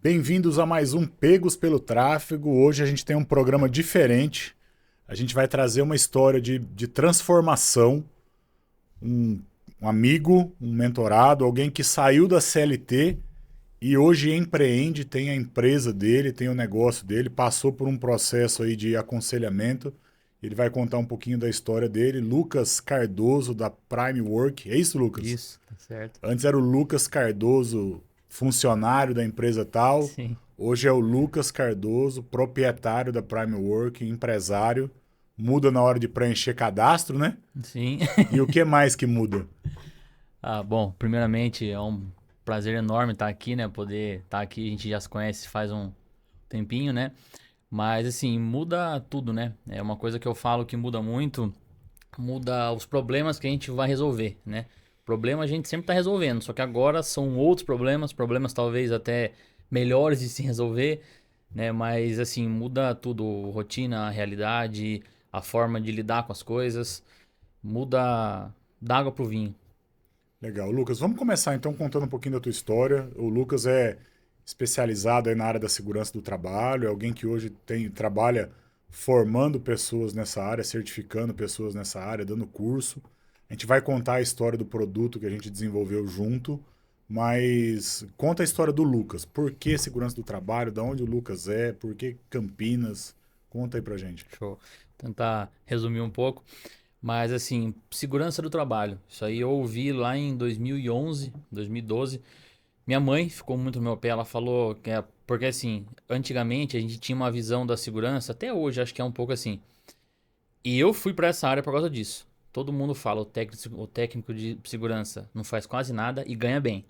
Bem-vindos a mais um Pegos pelo Tráfego. Hoje a gente tem um programa diferente. A gente vai trazer uma história de transformação. Um amigo, um mentorado, alguém que saiu da CLT e hoje empreende, tem a empresa dele, tem o negócio dele, passou por um processo aí de aconselhamento. Ele vai contar um pouquinho da história dele. Lucas Cardoso, da Prime Work. É isso, Lucas? Isso, tá certo. Antes era o Lucas Cardoso, funcionário da empresa tal. Sim, Hoje é o Lucas Cardoso, proprietário da Prime Work, empresário. Muda na hora de preencher cadastro, né? sim. E o que mais que muda? Bom, primeiramente é um prazer enorme estar aqui, né? Poder estar aqui, a gente já se conhece faz um tempinho, né? Mas assim, muda tudo, né? É uma coisa que eu falo que muda muito, muda os problemas que a gente vai resolver, né? Problema a gente sempre tá resolvendo, só que agora são outros problemas, problemas talvez até melhores de se resolver, né? Mas assim, muda tudo, rotina, a realidade, a forma de lidar com as coisas, muda da água pro vinho. Legal. Lucas, vamos começar então contando um pouquinho da tua história. O Lucas é especializado aí na área da segurança do trabalho, é alguém que hoje trabalha formando pessoas nessa área, certificando pessoas nessa área, dando curso. A gente vai contar a história do produto que a gente desenvolveu junto, mas conta a história do Lucas. Por que segurança do trabalho? Da onde o Lucas é? Por que Campinas? Conta aí pra gente. Show. Tentar resumir um pouco. Mas assim, segurança do trabalho. Isso aí eu ouvi lá em 2011, 2012. Minha mãe ficou muito no meu pé. Ela falou que é porque assim, antigamente a gente tinha uma visão da segurança, até hoje acho que é um pouco assim. E eu fui pra essa área por causa disso. Todo mundo fala, o técnico de segurança não faz quase nada e ganha bem.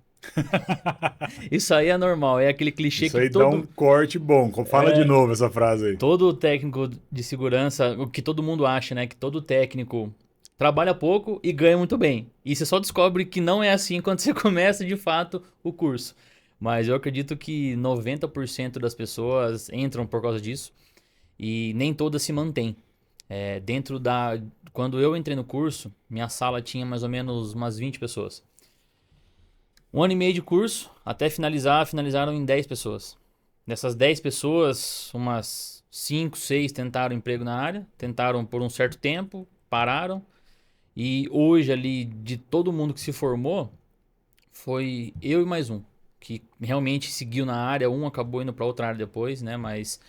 Isso aí é normal, é aquele clichê Isso que aí dá um corte bom. Fala de novo essa frase aí. todo técnico de segurança, o que todo mundo acha, né? Que todo técnico trabalha pouco e ganha muito bem. E você só descobre que não é assim quando você começa de fato o curso. Mas eu acredito que 90% das pessoas entram por causa disso e nem todas se mantêm. Dentro da. Quando eu entrei no curso, minha sala tinha mais ou menos umas 20 pessoas. Um ano e meio de curso, até finalizar, finalizaram em 10 pessoas. Dessas 10 pessoas, umas 5, 6 tentaram emprego na área, tentaram por um certo tempo, pararam. E hoje ali, de todo mundo que se formou, foi eu e mais um, que realmente seguiu na área, um acabou indo para outra área depois, né? Mas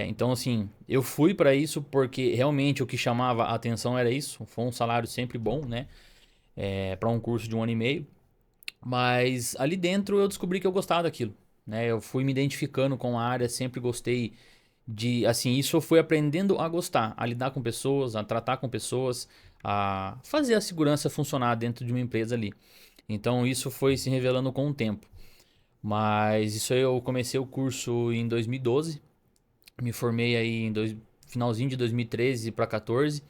então assim, eu fui para isso porque realmente o que chamava a atenção era isso, foi um salário sempre bom, né? Para um curso de um ano e meio. Mas ali dentro eu descobri que eu gostava daquilo, né? Eu fui me identificando com a área, sempre gostei de, assim, isso eu fui aprendendo a gostar, a lidar com pessoas, a tratar com pessoas, a fazer a segurança funcionar dentro de uma empresa ali. Então isso foi se revelando com o tempo. Mas isso aí eu comecei o curso em 2012, me formei aí finalzinho de 2013 para 14.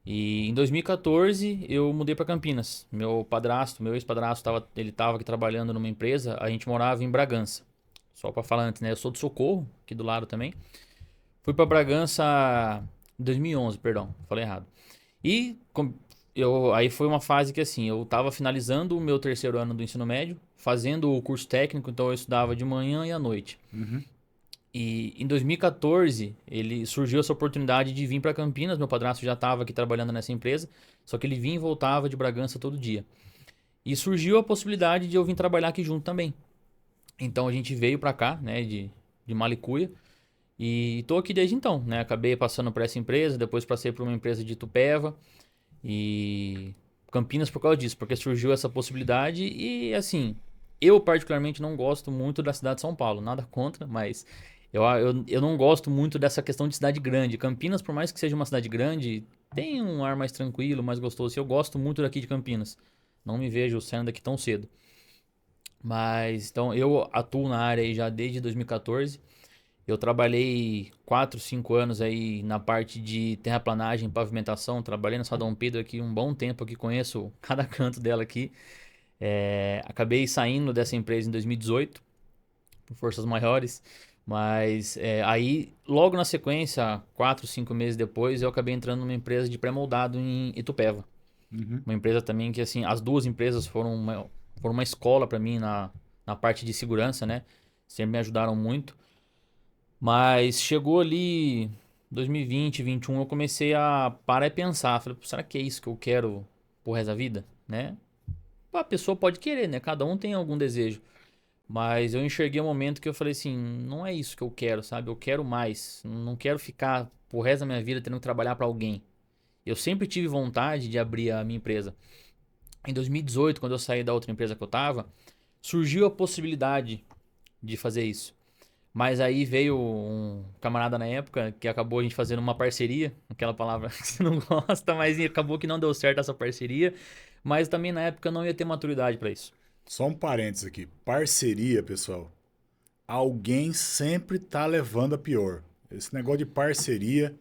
E em 2014 eu mudei para Campinas. Meu ex-padrasto, ele estava aqui trabalhando numa empresa, a gente morava em Bragança. Só para falar antes, né? Eu sou do Socorro, aqui do lado também. Fui para Bragança em 2011, perdão, falei errado. E aí foi uma fase que assim, eu estava finalizando o meu terceiro ano do ensino médio, fazendo o curso técnico, então eu estudava de manhã e à noite. Uhum. E em 2014, ele surgiu essa oportunidade de vir para Campinas. Meu padrasto já estava aqui trabalhando nessa empresa, só que ele vinha e voltava de Bragança todo dia. E surgiu a possibilidade de eu vir trabalhar aqui junto também. Então a gente veio para cá, né, de Malicuia, e estou aqui desde então, né? Acabei passando por essa empresa, depois passei por uma empresa de Itupeva e Campinas por causa disso, porque surgiu essa possibilidade e assim, eu particularmente não gosto muito da cidade de São Paulo, nada contra, mas eu não gosto muito dessa questão de cidade grande. Campinas, por mais que seja uma cidade grande, tem um ar mais tranquilo, mais gostoso. Eu gosto muito daqui de Campinas. Não me vejo saindo daqui tão cedo. Mas então eu atuo na área aí já desde 2014. Eu trabalhei 4, 5 anos aí na parte de terraplanagem, pavimentação. Trabalhei na São Dom Pedro aqui um bom tempo aqui, conheço cada canto dela aqui. Acabei saindo dessa empresa em 2018, por forças maiores. Mas aí, logo na sequência, 4, 5 meses depois, eu acabei entrando numa empresa de pré-moldado em Itupeva. Uhum. Uma empresa também que, assim, as duas empresas foram uma escola para mim na parte de segurança, né? sempre me ajudaram muito. Mas chegou ali 2020, 2021, eu comecei a parar e pensar. Falei, será que é isso que eu quero pro resto da vida, né? A pessoa pode querer, né? Cada um tem algum desejo. Mas eu enxerguei um momento que eu falei assim, não é isso que eu quero, sabe? Eu quero mais. Não quero ficar pro resto da minha vida tendo que trabalhar para alguém. Eu sempre tive vontade de abrir a minha empresa. Em 2018, quando eu saí da outra empresa que eu tava, surgiu a possibilidade de fazer isso. Mas aí veio um camarada na época que acabou a gente fazendo uma parceria, aquela palavra que você não gosta, mas acabou que não deu certo essa parceria. Mas também na época eu não ia ter maturidade para isso. Só um parênteses aqui. Parceria, pessoal. Alguém sempre tá levando a pior. Esse negócio de parceria,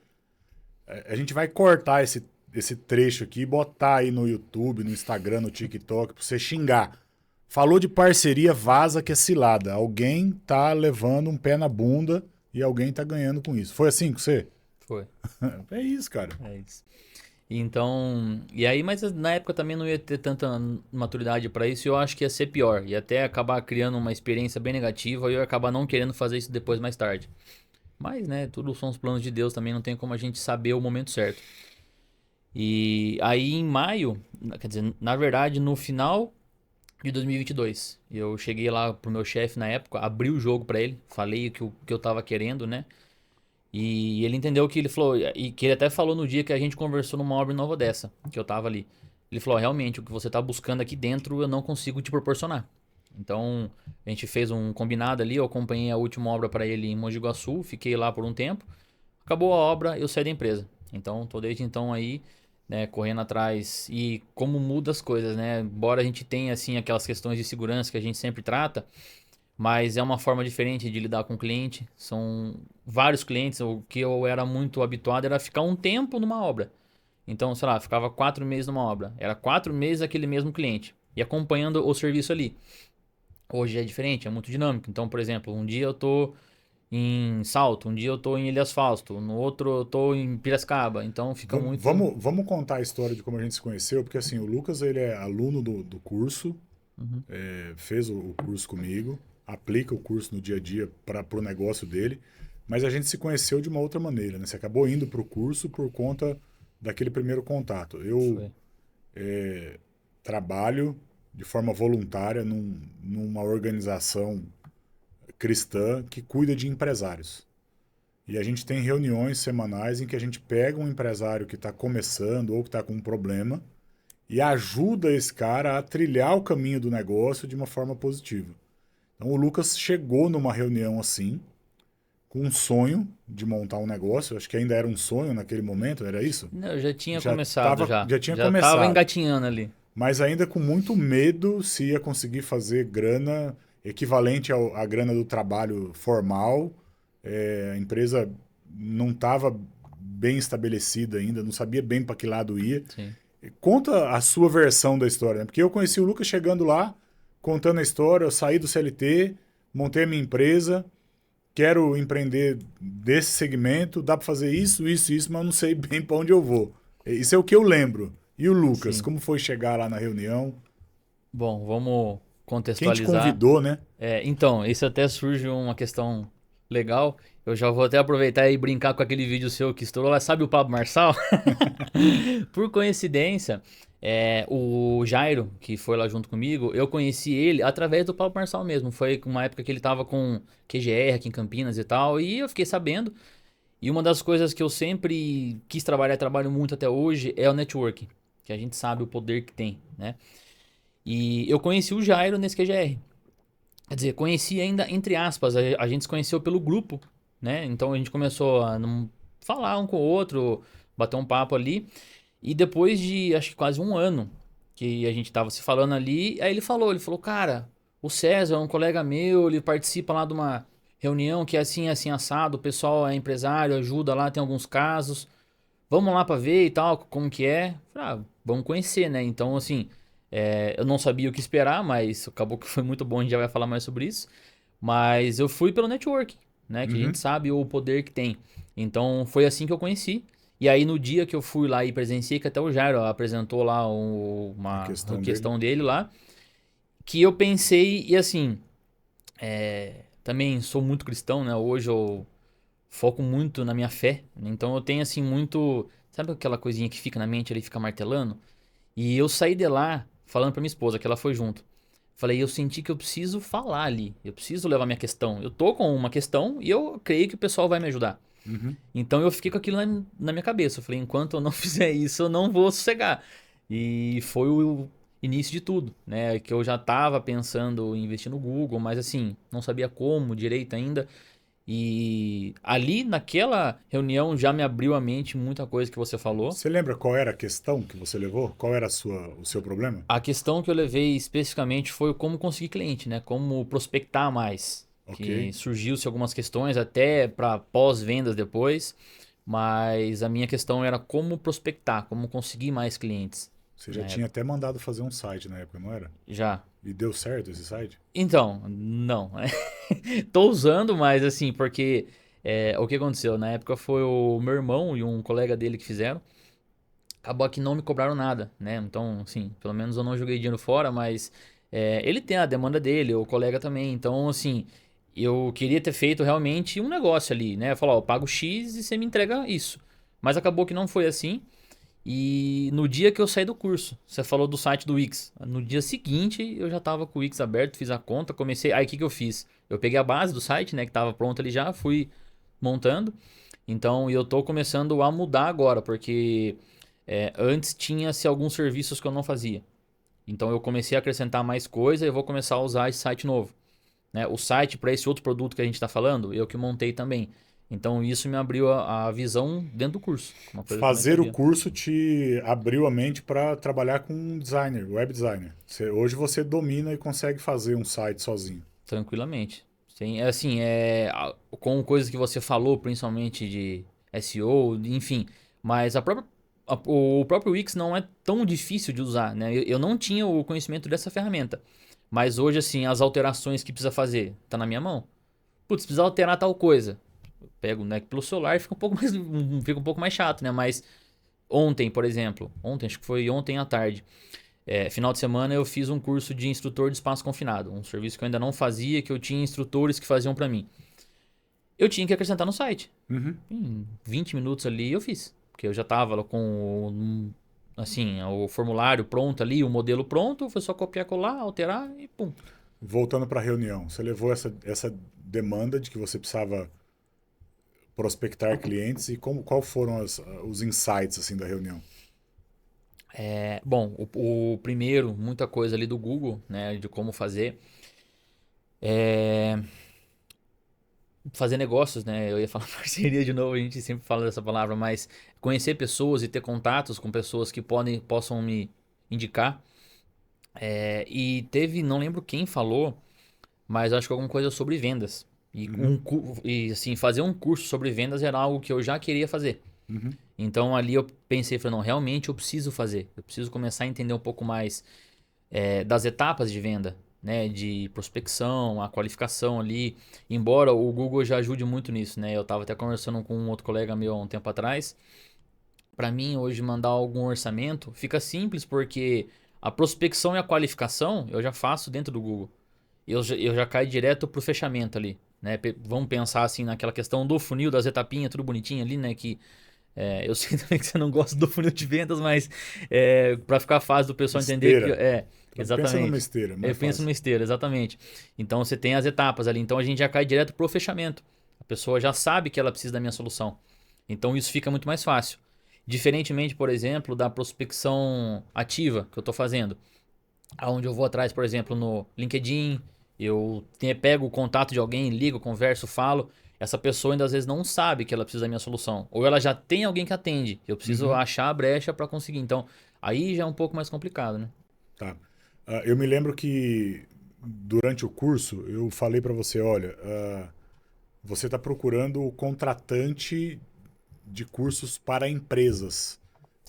a gente vai cortar esse trecho aqui e botar aí no YouTube, no Instagram, no TikTok, pra você xingar. Falou de parceria, vaza que é cilada. Alguém tá levando um pé na bunda e alguém tá ganhando com isso. Foi assim com você? Foi. É isso, cara. É isso. Então, e aí, mas na época também não ia ter tanta maturidade para isso e eu acho que ia ser pior. Ia até acabar criando uma experiência bem negativa e eu ia acabar não querendo fazer isso depois mais tarde. Mas, né, tudo são os planos de Deus também, não tem como a gente saber o momento certo. E aí em maio, quer dizer, na verdade no final de 2022, eu cheguei lá pro meu chefe na época, abri o jogo para ele, falei o que eu tava querendo, né? E ele entendeu que ele falou, e que ele até falou no dia que a gente conversou numa obra nova dessa, que eu tava ali. Ele falou, realmente, o que você tá buscando aqui dentro eu não consigo te proporcionar. Então, a gente fez um combinado ali, eu acompanhei a última obra para ele em Mogi Guaçu, fiquei lá por um tempo. Acabou a obra, eu saí da empresa. Então, tô desde então aí, né, correndo atrás. E como muda as coisas, né? Embora a gente tenha, assim, aquelas questões de segurança que a gente sempre trata, mas é uma forma diferente de lidar com o cliente. São vários clientes. O que eu era muito habituado era ficar um tempo numa obra. Então, sei lá, ficava 4 meses numa obra. Era 4 meses aquele mesmo cliente. E acompanhando o serviço ali. Hoje é diferente, é muito dinâmico. Então, por exemplo, um dia eu tô em Salto, um dia eu tô em Ilhas Fausto, no outro eu tô em Piracicaba. Então fica muito. Vamos contar a história de como a gente se conheceu, porque assim, o Lucas ele é aluno do curso, Uhum. fez o curso comigo, aplica o curso no dia a dia para o negócio dele, mas a gente se conheceu de uma outra maneira, né? Você acabou indo para o curso por conta daquele primeiro contato. Eu Foi. trabalho de forma voluntária numa organização cristã que cuida de empresários. E a gente tem reuniões semanais em que a gente pega um empresário que está começando ou que está com um problema e ajuda esse cara a trilhar o caminho do negócio de uma forma positiva. Então o Lucas chegou numa reunião assim, com um sonho de montar um negócio, acho que ainda era um sonho naquele momento, era isso? Não, eu já tinha começado já. Já tinha Já tava começado, engatinhando ali. mas ainda com muito medo se ia conseguir fazer grana equivalente à grana do trabalho formal. A empresa não estava bem estabelecida ainda, não sabia bem para que lado ia. Sim. Conta a sua versão da história, né? Porque eu conheci o Lucas chegando lá, contando a história, eu saí do CLT, montei a minha empresa, quero empreender desse segmento, dá para fazer isso, isso, isso, mas não sei bem para onde eu vou. Isso é o que eu lembro. E o Lucas, Sim. como foi chegar lá na reunião? Bom, vamos Quem te contextualizar. convidou, né? Então, isso até surge uma questão legal. Eu já vou até aproveitar e brincar com aquele vídeo seu que estourou lá. Sabe o Pablo Marçal? Por coincidência, o Jairo, que foi lá junto comigo, eu conheci ele através do Pablo Marçal mesmo. Foi uma época que ele tava com QGR aqui em Campinas e tal, e eu fiquei sabendo. E uma das coisas que eu sempre quis trabalhar e trabalho muito até hoje é o networking, que a gente sabe o poder que tem, né? E eu conheci o Jairo nesse QGR. Quer dizer, conheci ainda entre aspas, a gente se conheceu pelo grupo, né? Então a gente começou a falar um com o outro, bater um papo ali. E depois de, acho que quase um ano que a gente tava se falando ali, aí ele falou, cara, o César é um colega meu, ele participa lá de uma reunião que é assim, assim, assado, o pessoal é empresário, ajuda lá, tem alguns casos, vamos lá pra ver e tal, como que é. Falei, vamos conhecer, né? Então, assim, eu não sabia o que esperar, mas acabou que foi muito bom, a gente já vai falar mais sobre isso. Mas eu fui pelo network, né? Que a gente Uhum. sabe o poder que tem. Então, foi assim que eu conheci. E aí, no dia que eu fui lá e presenciei, que até o Jairo apresentou lá A uma questão dele. questão dele lá, que eu pensei, e assim, também sou muito cristão, né? Hoje eu foco muito na minha fé. Então eu tenho assim muito, sabe aquela coisinha que fica na mente ali, fica martelando? E eu saí de lá falando pra minha esposa, que ela foi junto. Falei, eu senti que eu preciso falar ali, eu preciso levar minha questão. Eu tô com uma questão e eu creio que o pessoal vai me ajudar. Uhum. Então eu fiquei com aquilo na minha cabeça. Eu falei, enquanto eu não fizer isso, eu não vou sossegar. E foi o início de tudo, né? Que eu já estava pensando em investir no Google, mas assim, não sabia como direito ainda. E ali naquela reunião já me abriu a mente muita coisa que você falou. Você lembra qual era a questão que você levou? Qual era o seu problema? A questão que eu levei especificamente foi como conseguir cliente, né? Como prospectar mais. Ok. Que surgiu-se algumas questões até para pós-vendas depois, mas a minha questão era como prospectar, como conseguir mais clientes Você já na tinha época. até mandado fazer um site na época, não era? Já. E deu certo esse site? Então, não. Tô usando, mas assim, porque o que aconteceu? Na época foi o meu irmão e um colega dele que fizeram. Acabou que não me cobraram nada, né? Então, assim, pelo menos eu não joguei dinheiro fora, mas ele tem a demanda dele, o colega também. Então, assim, eu queria ter feito realmente um negócio ali, né? Falar, ó, eu pago X e você me entrega isso. Mas acabou que não foi assim. E no dia que eu saí do curso, você falou do site do Wix. No dia seguinte, eu já tava com o Wix aberto, fiz a conta, comecei. Aí, o que que eu fiz? Eu peguei a base do site, né, que tava pronto ali já, fui montando. Então, eu tô começando a mudar agora, porque antes tinha-se alguns serviços que eu não fazia. Então, eu comecei a acrescentar mais coisa e eu vou começar a usar esse site novo, né? O site para esse outro produto que a gente está falando, eu que montei também. Então, isso me abriu a visão dentro do curso, uma coisa que eu nem Fazer o sabia. curso te abriu a mente para trabalhar com um designer, web designer. Hoje você domina e consegue fazer um site sozinho. Tranquilamente. Sim, é assim, com coisas que você falou, principalmente de SEO, enfim. Mas o próprio Wix não é tão difícil de usar, né? Eu não tinha o conhecimento dessa ferramenta. Mas hoje, assim, as alterações que precisa fazer, tá na minha mão. Putz, precisa alterar tal coisa. Eu pego, né, pelo celular e fica um pouco mais, fica um pouco mais chato, né? Mas ontem, por exemplo, acho que foi ontem à tarde. Final de semana eu fiz um curso de instrutor de espaço confinado, um serviço que eu ainda não fazia, que eu tinha instrutores que faziam para mim. Eu tinha que acrescentar no site. Uhum. Em 20 minutos ali eu fiz, porque eu já estava com assim, o formulário pronto ali, o modelo pronto, foi só copiar, colar, alterar e pum. Voltando para a reunião, você levou essa demanda de que você precisava prospectar clientes e qual foram os insights assim da reunião? Bom, o primeiro, muita coisa ali do Google, né, de como fazer. Fazer negócios, né? Eu ia falar parceria de novo, a gente sempre fala dessa palavra, mas conhecer pessoas e ter contatos com pessoas que possam me indicar. E teve, não lembro quem falou, mas acho que alguma coisa sobre vendas. Uhum. E assim, fazer um curso sobre vendas era algo que eu já queria fazer. Uhum. Então ali eu pensei, falei, não, realmente eu preciso fazer. Eu preciso começar a entender um pouco mais das etapas de venda, né? De prospecção, a qualificação ali. Embora o Google já ajude muito nisso, né? Eu estava até conversando com um outro colega meu há um tempo atrás. Para mim, hoje, mandar algum orçamento fica simples porque a prospecção e a qualificação eu já faço dentro do Google. Eu já caio direto pro fechamento ali. Né? Vamos pensar assim naquela questão do funil, das etapinhas, tudo bonitinho ali, né? Que eu sei também que você não gosta do funil de vendas, mas para ficar fácil do pessoal entender que Esteira. Pensa numa exatamente. esteira, Eu mais penso fácil. numa esteira, exatamente. Então você tem as etapas ali. Então a gente já cai direto pro fechamento. A pessoa já sabe que ela precisa da minha solução. Então isso fica muito mais fácil. Diferentemente, por exemplo, da prospecção ativa que eu estou fazendo. Onde eu vou atrás, por exemplo, no LinkedIn, pego o contato de alguém, ligo, converso, falo. Essa pessoa ainda às vezes não sabe que ela precisa da minha solução. Ou ela já tem alguém que atende. Eu preciso Uhum. achar a brecha para conseguir. Então, aí já é um pouco mais complicado, né? Tá. Eu me lembro que durante o curso eu falei para você, olha, você está procurando o contratante de cursos para empresas.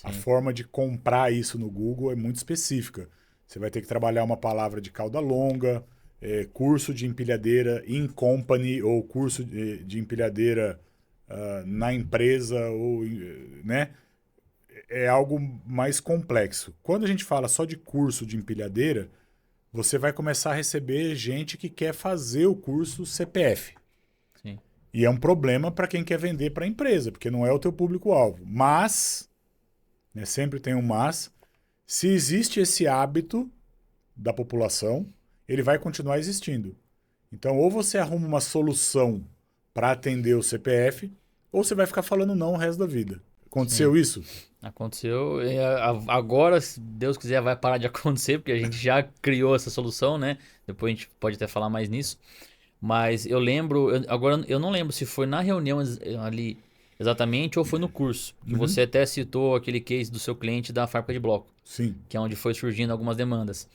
A Sim. forma de comprar isso no Google é muito específica. Você vai ter que trabalhar uma palavra de cauda longa, curso de empilhadeira in company ou curso de empilhadeira na empresa, ou, né? É algo mais complexo. Quando a gente fala só de curso de empilhadeira, você vai começar a receber gente que quer fazer o curso CPF. Sim. E é um problema para quem quer vender para a empresa, porque não é o teu público-alvo. Mas, né, sempre tem um mas, se existe esse hábito da população, ele vai continuar existindo. Então, ou você arruma uma solução para atender o CPF, ou você vai ficar falando não o resto da vida. Aconteceu isso? Aconteceu. Agora, se Deus quiser, vai parar de acontecer, porque a gente já criou essa solução, né? Depois a gente pode até falar mais nisso. Mas eu lembro, agora eu não lembro se foi na reunião ali exatamente ou foi no curso. Que você até citou aquele case do seu cliente da fábrica de bloco. Sim. Que é onde foi surgindo algumas demandas.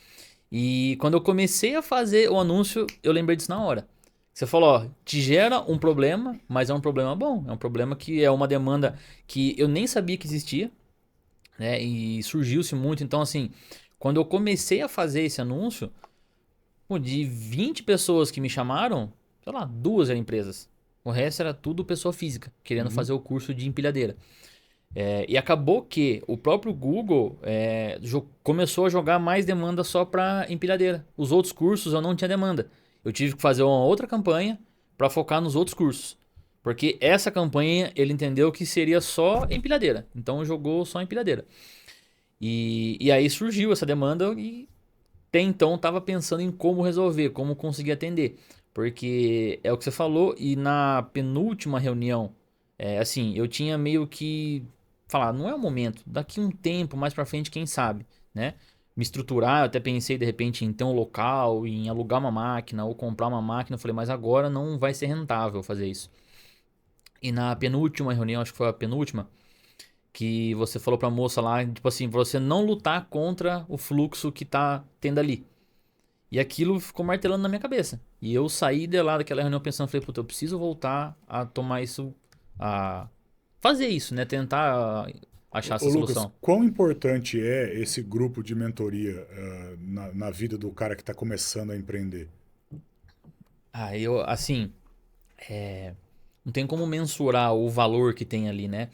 E quando eu comecei a fazer o anúncio, eu lembrei disso na hora. Você falou, ó, te gera um problema, mas é um problema bom. É um problema que é uma demanda que eu nem sabia que existia, né? E surgiu-se muito. Então, assim, quando eu comecei a fazer esse anúncio, pô, de 20 pessoas que me chamaram, sei lá, 2 eram empresas. O resto era tudo pessoa física, querendo fazer o curso de empilhadeira. E acabou que o próprio Google começou a jogar mais demanda só para empilhadeira. Os outros cursos eu não tinha demanda. Eu tive que fazer uma outra campanha para focar nos outros cursos. Porque essa campanha ele entendeu que seria só empilhadeira. Então jogou só empilhadeira. E aí surgiu essa demanda e até então estava pensando em como resolver, como conseguir atender. Porque é o que você falou, e na penúltima reunião, assim, eu tinha meio que falar, não é o momento, daqui um tempo, mais pra frente, quem sabe, né? Me estruturar, eu até pensei de repente em ter um local, em alugar uma máquina ou comprar uma máquina. Eu falei, mas agora não vai ser rentável fazer isso. E na penúltima reunião, acho que foi a penúltima, que você falou pra moça lá, tipo assim, pra você não lutar contra o fluxo que tá tendo ali. E aquilo ficou martelando na minha cabeça. E eu saí de lá daquela reunião pensando, falei, puta, eu preciso voltar a tomar isso, a fazer isso, né? Tentar achar essa Ô, Lucas, solução. quão importante é esse grupo de mentoria na vida do cara que está começando a empreender? Eu, assim, não tem como mensurar o valor que tem ali, né?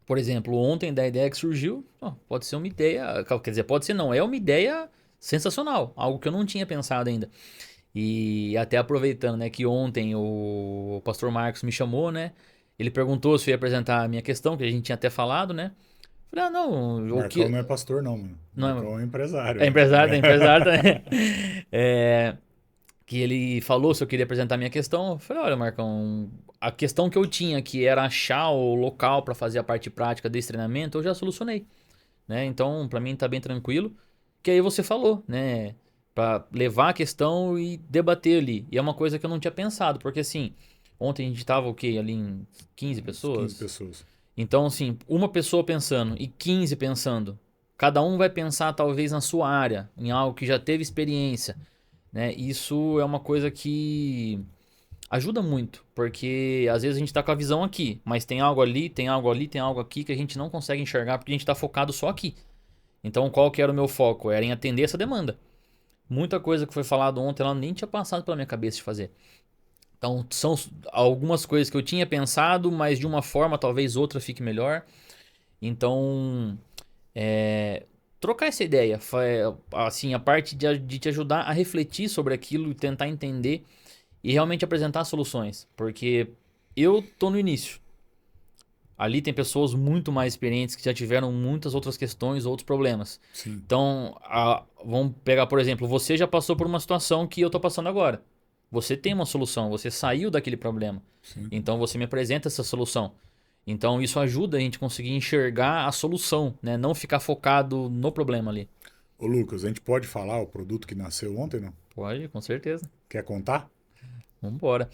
Por exemplo, ontem da ideia que surgiu, pode ser uma ideia, quer dizer, pode ser não, é uma ideia sensacional, algo que eu não tinha pensado ainda. E até aproveitando, né, que ontem o pastor Marcos me chamou, né? Ele perguntou se eu ia apresentar a minha questão, que a gente tinha até falado, né? Falei, não, o Marcão que... não é pastor, não, mano. Não Marcão é empresário. é empresário, é empresário também. Que ele falou se eu queria apresentar a minha questão. Eu falei, olha, Marcão, a questão que eu tinha, que era achar o local para fazer a parte prática desse treinamento, eu já solucionei, né? Então, para mim tá bem tranquilo. Que aí você falou, né? Para levar a questão e debater ali. E é uma coisa que eu não tinha pensado, porque assim, ontem a gente tava o quê? Ali em 15 Uns 15 pessoas. pessoas. Então, assim, uma pessoa pensando e 15 pensando. Cada um vai pensar talvez na sua área, em algo que já teve experiência, né? Isso é uma coisa que ajuda muito, porque às vezes a gente tá com a visão aqui, mas tem algo ali, tem algo ali, tem algo aqui que a gente não consegue enxergar porque a gente tá focado só aqui. Então, qual que era o meu foco? Era em atender essa demanda. Muita coisa que foi falado ontem, ela nem tinha passado pela minha cabeça de fazer. Então, são algumas coisas que eu tinha pensado, mas de uma forma, talvez outra fique melhor. Então, trocar essa ideia, assim, a parte de te ajudar a refletir sobre aquilo e tentar entender e realmente apresentar soluções. Porque eu tô no início. Ali tem pessoas muito mais experientes que já tiveram muitas outras questões, outros problemas. Sim. Então, vamos pegar, por exemplo, você já passou por uma situação que eu tô passando agora. Você tem uma solução, você saiu daquele problema. Sim. Então, você me apresenta essa solução. Então, isso ajuda a gente conseguir enxergar a solução, né? Não ficar focado no problema ali. Ô, Lucas, a gente pode falar o produto que nasceu ontem, não? Pode, com certeza. Quer contar? Vamos embora.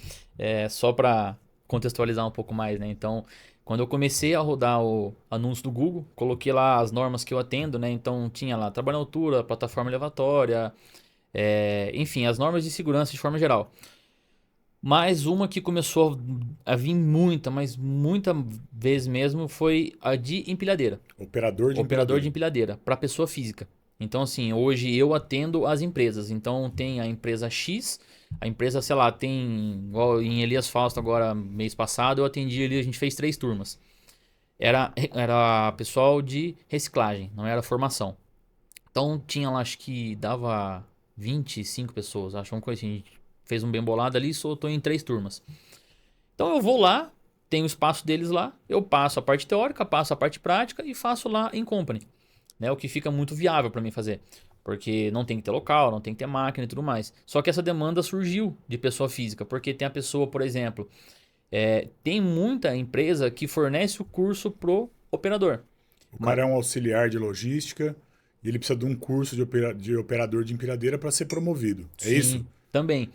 Só para contextualizar um pouco mais, né? Então, quando eu comecei a rodar o anúncio do Google, coloquei lá as normas que eu atendo, né? Então, tinha lá trabalho na altura, plataforma elevatória, enfim, as normas de segurança de forma geral. Mas uma que começou a vir mas muita vez mesmo, foi a de empilhadeira. Operador de Operador de empilhadeira. empilhadeira, para pessoa física. Então, assim, hoje eu atendo as empresas. Então, tem a empresa X, a empresa, sei lá, tem, igual em Elias Fausto agora, mês passado, eu atendi ali, a gente fez 3 turmas. Era pessoal de reciclagem, não era formação. Então, tinha lá, acho que dava 25 pessoas, acho uma coisa assim. A gente fez um bem bolado ali e soltou em 3 turmas. Então eu vou lá, tenho o espaço deles lá, eu passo a parte teórica, passo a parte prática e faço lá em company. Né? O que fica muito viável para mim fazer. Porque não tem que ter local, não tem que ter máquina e tudo mais. Só que essa demanda surgiu de pessoa física. Porque tem a pessoa, por exemplo, tem muita empresa que fornece o curso pro operador. O cara é um auxiliar de logística e ele precisa de um curso de operador de empilhadeira para ser promovido. É isso? Sim, também.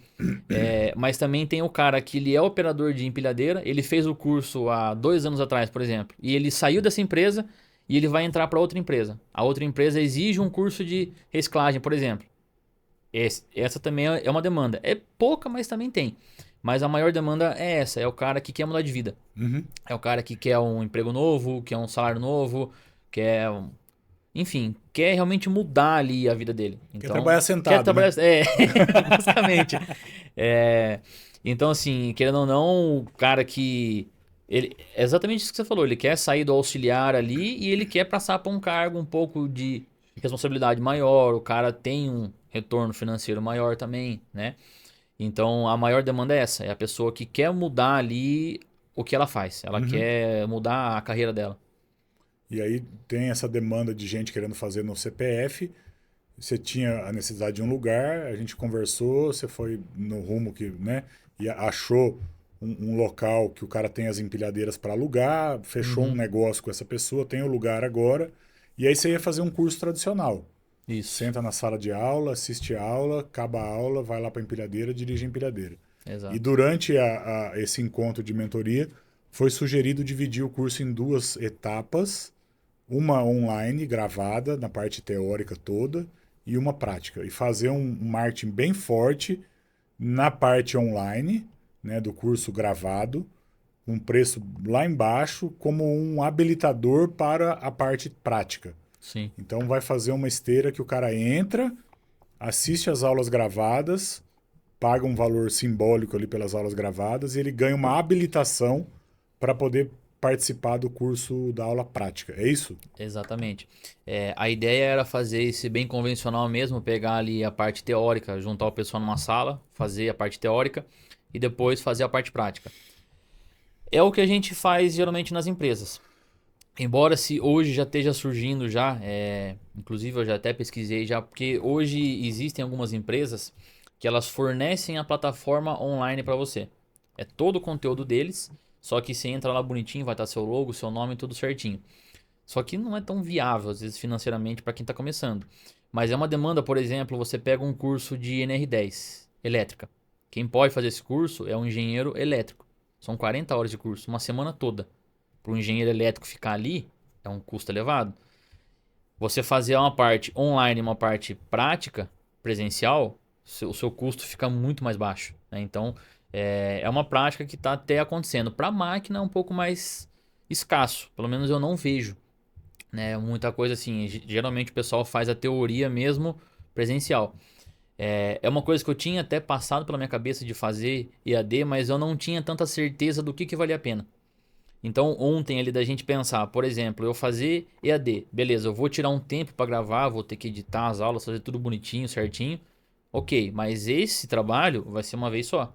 Mas também tem o cara que ele é operador de empilhadeira, ele fez o curso há 2 anos atrás, por exemplo, e ele saiu dessa empresa e ele vai entrar para outra empresa. A outra empresa exige um curso de reciclagem, por exemplo. Essa também é uma demanda. É pouca, mas também tem. Mas a maior demanda é essa, é o cara que quer mudar de vida. Uhum. É o cara que quer um emprego novo, quer um salário novo, quer enfim, quer realmente mudar ali a vida dele. Quer Então, trabalhar sentado, quer trabalhar, né? basicamente. Então, assim, querendo ou não, o cara que é exatamente isso que você falou, ele quer sair do auxiliar ali e ele quer passar para um cargo um pouco de responsabilidade maior, o cara tem um retorno financeiro maior também, né? Então, a maior demanda é essa, é a pessoa que quer mudar ali o que ela faz, ela quer mudar a carreira dela. E aí tem essa demanda de gente querendo fazer no CPF. Você tinha a necessidade de um lugar, a gente conversou, você foi no rumo que, né? E achou um local que o cara tem as empilhadeiras para alugar, fechou um negócio com essa pessoa, tem o lugar agora. E aí você ia fazer um curso tradicional. Isso, Senta na sala de aula, assiste a aula, acaba a aula, vai lá para a empilhadeira, dirige a empilhadeira. E exato. durante esse encontro de mentoria, foi sugerido dividir o curso em 2 etapas, uma online, gravada, na parte teórica toda, e uma prática. E fazer um marketing bem forte na parte online, né, do curso gravado, um preço lá embaixo, como um habilitador para a parte prática. Sim. Então vai fazer uma esteira que o cara entra, assiste as aulas gravadas, paga um valor simbólico ali pelas aulas gravadas e ele ganha uma habilitação para poder participar do curso da aula prática. É isso? Exatamente. A ideia era fazer esse bem convencional mesmo, pegar ali a parte teórica, juntar o pessoal numa sala, fazer a parte teórica e depois fazer a parte prática. É o que a gente faz geralmente nas empresas. Embora se hoje já esteja surgindo já, inclusive eu já até pesquisei já, porque hoje existem algumas empresas que elas fornecem a plataforma online para você. É todo o conteúdo deles, só que você entra lá bonitinho, vai estar seu logo, seu nome, tudo certinho. Só que não é tão viável, às vezes, financeiramente para quem está começando. Mas é uma demanda, por exemplo, você pega um curso de NR10, elétrica. Quem pode fazer esse curso é um engenheiro elétrico. São 40 horas de curso, uma semana toda. Para um engenheiro elétrico ficar ali, é um custo elevado. Você fazer uma parte online e uma parte prática, presencial, o seu custo fica muito mais baixo. Né? Então, é uma prática que está até acontecendo. Para a máquina é um pouco mais escasso, pelo menos eu não vejo. Né? Muita coisa assim, geralmente o pessoal faz a teoria mesmo presencial. É uma coisa que eu tinha até passado pela minha cabeça de fazer EAD, mas eu não tinha tanta certeza do que valia a pena. Então, ontem ali da gente pensar, por exemplo, eu fazer EAD, beleza, eu vou tirar um tempo para gravar, vou ter que editar as aulas, fazer tudo bonitinho, certinho. Ok, mas esse trabalho vai ser uma vez só.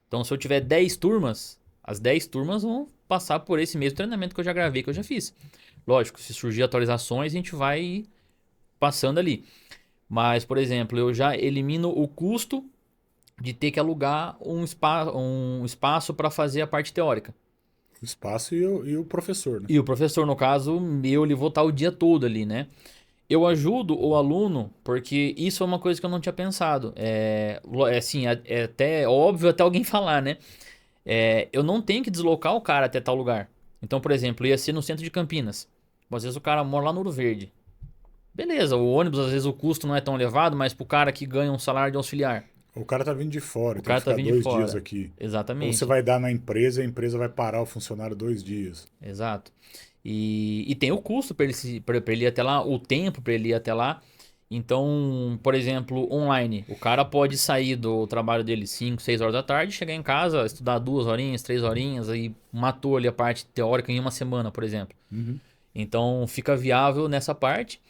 Então, se eu tiver 10 turmas, as 10 turmas vão passar por esse mesmo treinamento que eu já gravei, que eu já fiz. Lógico, se surgir atualizações, a gente vai passando ali. Mas, por exemplo, eu já elimino o custo de ter que alugar um espaço para fazer a parte teórica. O espaço e o professor, né? E o professor, no caso, ele vou estar o dia todo ali, né? Eu ajudo o aluno porque isso é uma coisa que eu não tinha pensado. Assim, é até óbvio até alguém falar, né? Eu não tenho que deslocar o cara até tal lugar. Então, por exemplo, ia ser no centro de Campinas. Às vezes o cara mora lá no Ouro Verde. Beleza, o ônibus, às vezes o custo não é tão elevado, mas pro cara que ganha um salário de auxiliar. O cara tá vindo de fora, O tem que cara tá ficar vindo de 2 dias fora. aqui. Ou Exatamente. você vai dar na empresa e a empresa vai parar o funcionário 2 dias. Exato. E tem o custo para ele ir até lá, o tempo para ele ir até lá. Então, por exemplo, online, o cara pode sair do trabalho dele 5, 6 horas da tarde, chegar em casa, estudar 2 horinhas, 3 horinhas, aí matou ali a parte teórica em uma semana, por exemplo. Uhum. Então, fica viável nessa parte.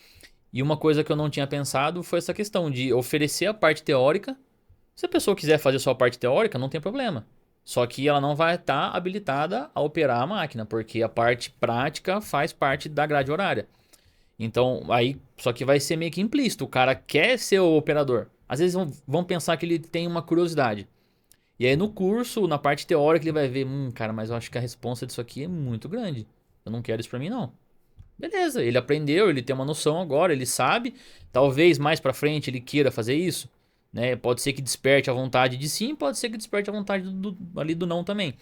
E uma coisa que eu não tinha pensado foi essa questão de oferecer a parte teórica. Se a pessoa quiser fazer só a parte teórica, não tem problema. Só que ela não vai estar habilitada a operar a máquina, porque a parte prática faz parte da grade horária. Então, aí, só que vai ser meio que implícito. O cara quer ser o operador. Às vezes vão pensar que ele tem uma curiosidade. E aí no curso, na parte teórica, ele vai ver, cara, mas eu acho que a responsa disso aqui é muito grande. Eu não quero isso pra mim, não. Beleza, ele aprendeu, ele tem uma noção agora, ele sabe. Talvez mais pra frente ele queira fazer isso, né? Pode ser que desperte a vontade de sim, pode ser que desperte a vontade ali do não também.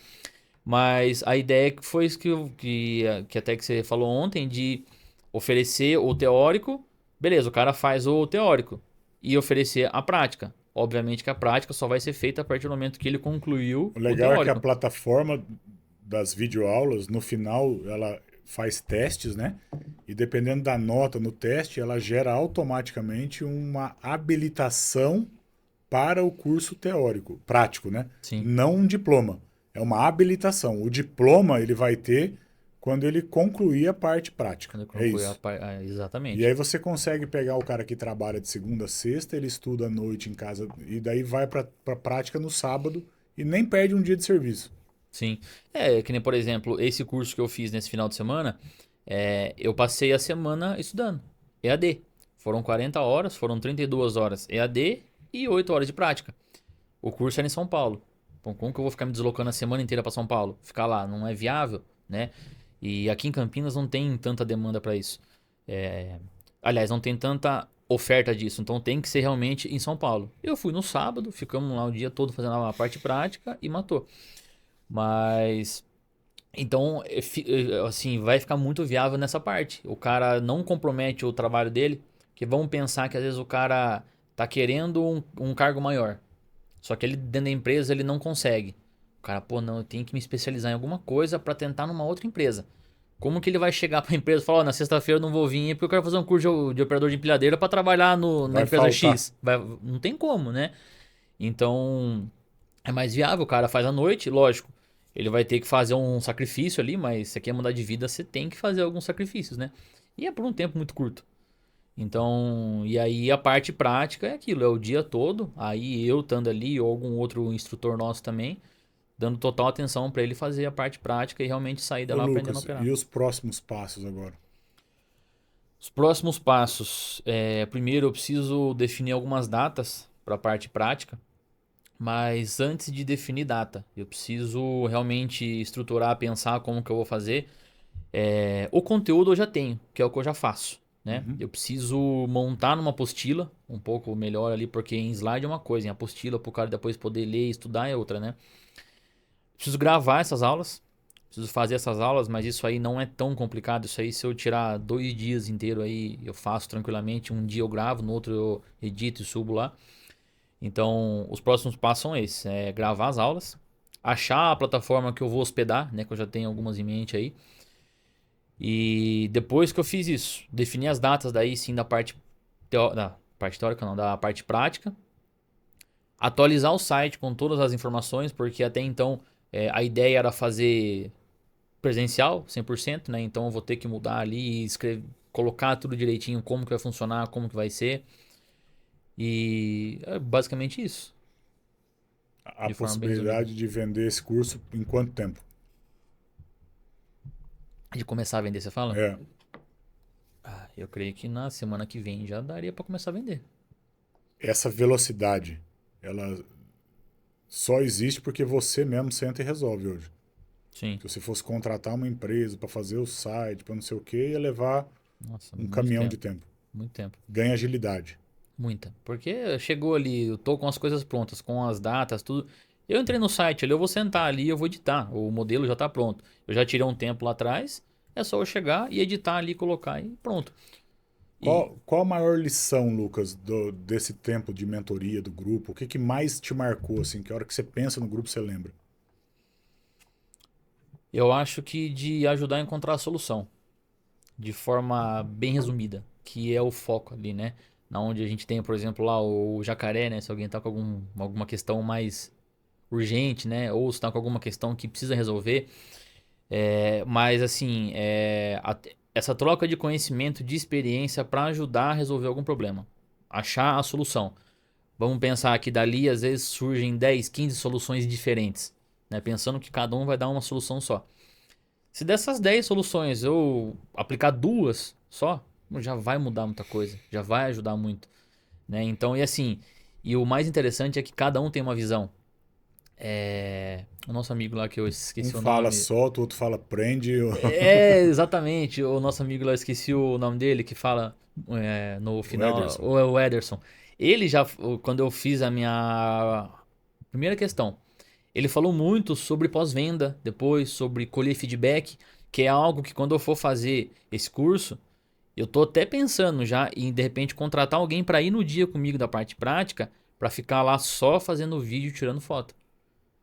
Mas a ideia que foi isso que até que você falou ontem, de oferecer o teórico. Beleza, o cara faz o teórico e oferecer a prática. Obviamente que a prática só vai ser feita a partir do momento que ele concluiu O o legal é que a teórico. plataforma das videoaulas, no final, ela faz testes, né? E dependendo da nota no teste, ela gera automaticamente uma habilitação para o curso teórico, prático, né? Sim, Não um diploma. É uma habilitação. O diploma ele vai ter quando ele concluir a parte prática. quando eu É concluir isso. E exatamente. aí você consegue pegar o cara que trabalha de segunda a sexta, ele estuda à noite em casa e daí vai para a prática no sábado e nem perde um dia de serviço. Sim. É, que nem, por exemplo, esse curso que eu fiz nesse final de semana, eu passei a semana estudando. EAD. Foram 40 horas, foram 32 horas EAD e 8 horas de prática. O curso era em São Paulo. Bom, como que eu vou ficar me deslocando a semana inteira para São Paulo? Ficar lá não é viável, né? E aqui em Campinas não tem tanta demanda para isso. É, Aliás, não tem tanta oferta disso, então tem que ser realmente em São Paulo. Eu fui no sábado, ficamos lá o dia todo fazendo a parte prática e matou. Mas então, assim, vai ficar muito viável nessa parte. O cara não compromete o trabalho dele, que vamos pensar que às vezes o cara tá querendo um cargo maior. Só que ele dentro da empresa ele não consegue. O cara, pô, não, eu tenho que me especializar em alguma coisa para tentar numa outra empresa. Como que ele vai chegar para a empresa e falar, ó, na sexta-feira eu não vou vir porque eu quero fazer um curso de operador de empilhadeira para trabalhar na Vai empresa faltar. X? Não tem como, né? Então, é mais viável, o cara faz à noite, lógico. Ele vai ter que fazer um sacrifício ali, mas se você quer mudar de vida, você tem que fazer alguns sacrifícios, né? E é por um tempo muito curto. Então, e aí a parte prática é aquilo, é o dia todo, aí eu estando ali ou algum outro instrutor nosso também, dando total atenção para ele fazer a parte prática e realmente sair Ô dela aprendendo a Lucas, operar. e os próximos passos agora? Os próximos passos, primeiro eu preciso definir algumas datas para a parte prática, mas antes de definir data, eu preciso realmente estruturar, pensar como que eu vou fazer. O conteúdo eu já tenho, que é o que eu já faço, né? Uhum. Eu preciso montar numa apostila, um pouco melhor ali, porque em slide é uma coisa, em apostila, para o cara depois poder ler e estudar é outra, né? Preciso gravar essas aulas, preciso fazer essas aulas, mas isso aí não é tão complicado. Isso aí, se eu tirar 2 dias inteiro aí, eu faço tranquilamente. Um dia eu gravo, no outro eu edito e subo lá. Então, os próximos passos são esses: gravar as aulas, achar a plataforma que eu vou hospedar, né? Que eu já tenho algumas em mente aí. E depois que eu fiz isso, definir as datas daí sim da parte teórica, não, da parte prática. Atualizar o site com todas as informações, porque até então a ideia era fazer presencial 100%, né? Então eu vou ter que mudar ali e escrever, colocar tudo direitinho, como que vai funcionar, como que vai ser. E é basicamente isso, A de forma bem resumida. possibilidade de vender esse curso em quanto tempo? De começar a vender, você fala? É, Eu creio que na semana que vem já daria para começar a vender. essa velocidade, ela só existe porque você mesmo senta e resolve hoje. Sim. Se você fosse contratar uma empresa para fazer o site, para não sei o quê, ia levar Nossa, um muito caminhão de tempo. tempo. Muito tempo. Ganha agilidade. Muita. Porque chegou ali, eu tô com as coisas prontas, com as datas, tudo. Eu entrei no site ali, eu vou sentar ali e eu vou editar. O modelo já tá pronto. Eu já tirei um tempo lá atrás, é só eu chegar e editar ali, colocar e pronto. E Qual a maior lição, Lucas, desse tempo de mentoria do grupo? O que, que mais te marcou, assim? Que a hora que você pensa no grupo, você lembra? eu acho que de ajudar a encontrar a solução, de forma bem resumida, que é o foco ali, né? Na onde a gente tem, por exemplo, lá o jacaré, né? Se alguém tá com alguma questão mais urgente, né? Ou se tá com alguma questão que precisa resolver. Mas assim, essa troca de conhecimento, de experiência para ajudar a resolver algum problema. Achar a solução. Vamos pensar que dali às vezes surgem 10, 15 soluções diferentes, né? Pensando que cada um vai dar uma solução só. Se dessas 10 soluções eu aplicar duas só, já vai mudar muita coisa, já vai ajudar muito, né? Então, e assim, e o mais interessante é que cada um tem uma visão. O nosso amigo lá que eu Um esqueci o fala nome. solta, o outro fala prende. Exatamente, o nosso amigo lá, eu esqueci o nome dele, que fala no O final, Ederson. o Ederson. Ele já, quando eu fiz a minha primeira questão, ele falou muito sobre pós-venda, depois sobre colher feedback, que é algo que quando eu for fazer esse curso, eu tô até pensando já em de repente contratar alguém para ir no dia comigo da parte prática, para ficar lá só fazendo vídeo, tirando foto.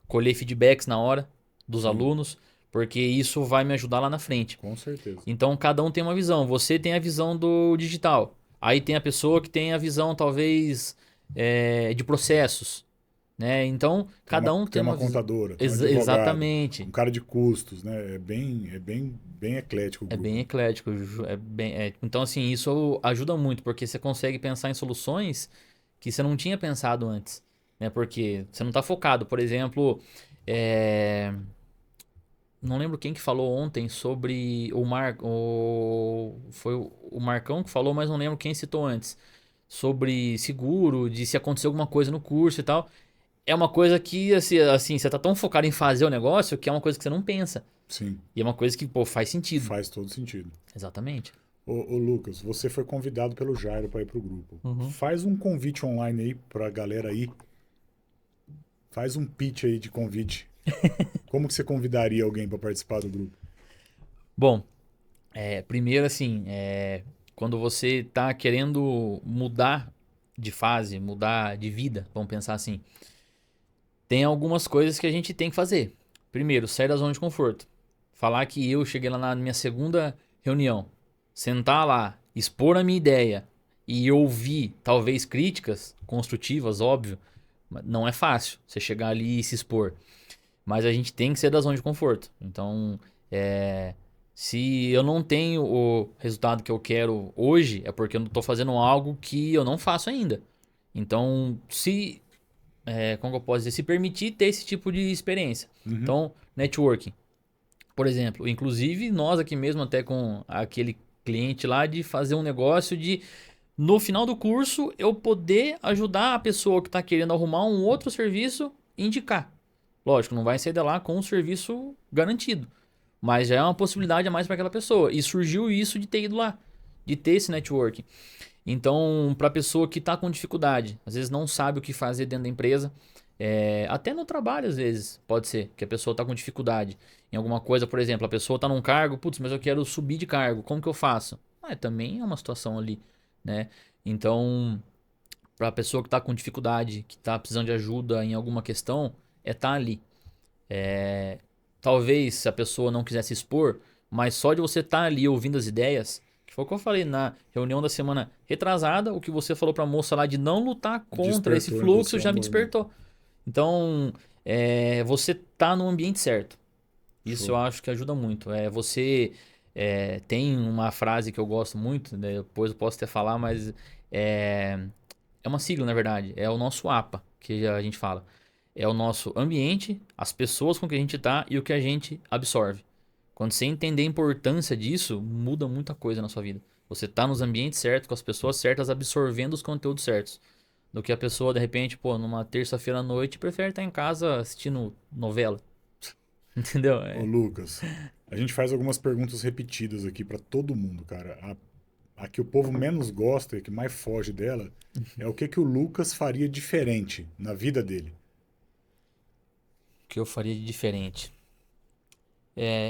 Colher feedbacks na hora dos Sim, alunos, porque isso vai me ajudar lá na frente. com certeza. Então cada um tem uma visão. Você tem a visão do digital. Aí tem a pessoa que tem a visão, talvez, de processos, né? Então cada um Tem tem uma uma visão. contadora, tem um advogado, Exatamente. um cara de custos, né? Bem eclético o É bem grupo. eclético. Então, assim, isso ajuda muito, porque você consegue pensar em soluções que você não tinha pensado antes, né? Porque você não está focado. Por exemplo, é, não lembro quem que falou ontem sobre foi o Marcão que falou, mas não lembro quem citou antes. Sobre seguro, de se acontecer alguma coisa no curso e tal. É uma coisa que, assim, você tá tão focado em fazer o negócio que é uma coisa que você não pensa. Sim, E é uma coisa que, pô, faz sentido. faz todo sentido. Exatamente. Ô Lucas, você foi convidado pelo Jairo para ir pro grupo. Uhum. Faz um convite online aí pra galera aí. Faz um pitch aí de convite. Como que você convidaria alguém para participar do grupo? Bom, primeiro, assim, quando você tá querendo mudar de fase, mudar de vida, vamos pensar assim, tem algumas coisas que a gente tem que fazer. Primeiro, sair da zona de conforto. Falar que eu cheguei lá na minha segunda reunião, sentar lá, expor a minha ideia e ouvir, talvez, críticas construtivas, óbvio, mas não é fácil você chegar ali e se expor. Mas a gente tem que ser da zona de conforto. Então, se eu não tenho o resultado que eu quero hoje, é porque eu não estou fazendo algo que eu não faço ainda. Então, como que eu posso dizer, se permitir ter esse tipo de experiência. Uhum. Então, networking, por exemplo, inclusive nós aqui mesmo, até com aquele cliente lá, de fazer um negócio de, no final do curso, eu poder ajudar a pessoa que está querendo arrumar um outro serviço, indicar. Lógico, não vai sair de lá com um serviço garantido. Mas já é uma possibilidade a mais para aquela pessoa. E surgiu isso de ter ido lá, de ter esse networking. Então, para a pessoa que está com dificuldade, às vezes não sabe o que fazer dentro da empresa, até no trabalho, às vezes, pode ser que a pessoa está com dificuldade em alguma coisa, por exemplo, a pessoa está num cargo, putz, mas eu quero subir de cargo, como que eu faço? Também é uma situação ali, né? Então, para a pessoa que está com dificuldade, que está precisando de ajuda em alguma questão, estar ali. Talvez se a pessoa não quisesse expor, mas só de você estar ali ouvindo as ideias, que foi o que eu falei na reunião da semana retrasada, o que você falou para a moça lá de não lutar contra esse Despertou em fluxo você um já me movimento. despertou. Então, você tá no ambiente certo. Isso eu Show. acho que ajuda muito. Você tem uma frase que eu gosto muito, né, depois eu posso até falar, mas é, é uma sigla, na verdade. É o nosso APA, que a gente fala. É o nosso ambiente, as pessoas com que a gente tá e o que a gente absorve. Quando você entender a importância disso, muda muita coisa na sua vida. Você tá nos ambientes certos, com as pessoas certas, absorvendo os conteúdos certos. Do que a pessoa, de repente, pô, numa terça-feira à noite, prefere estar em casa assistindo novela. Entendeu? Ô Lucas, a gente faz algumas perguntas repetidas aqui para todo mundo, cara. A que o povo menos gosta e que mais foge dela é o que que o Lucas faria diferente na vida dele. O que eu faria de diferente?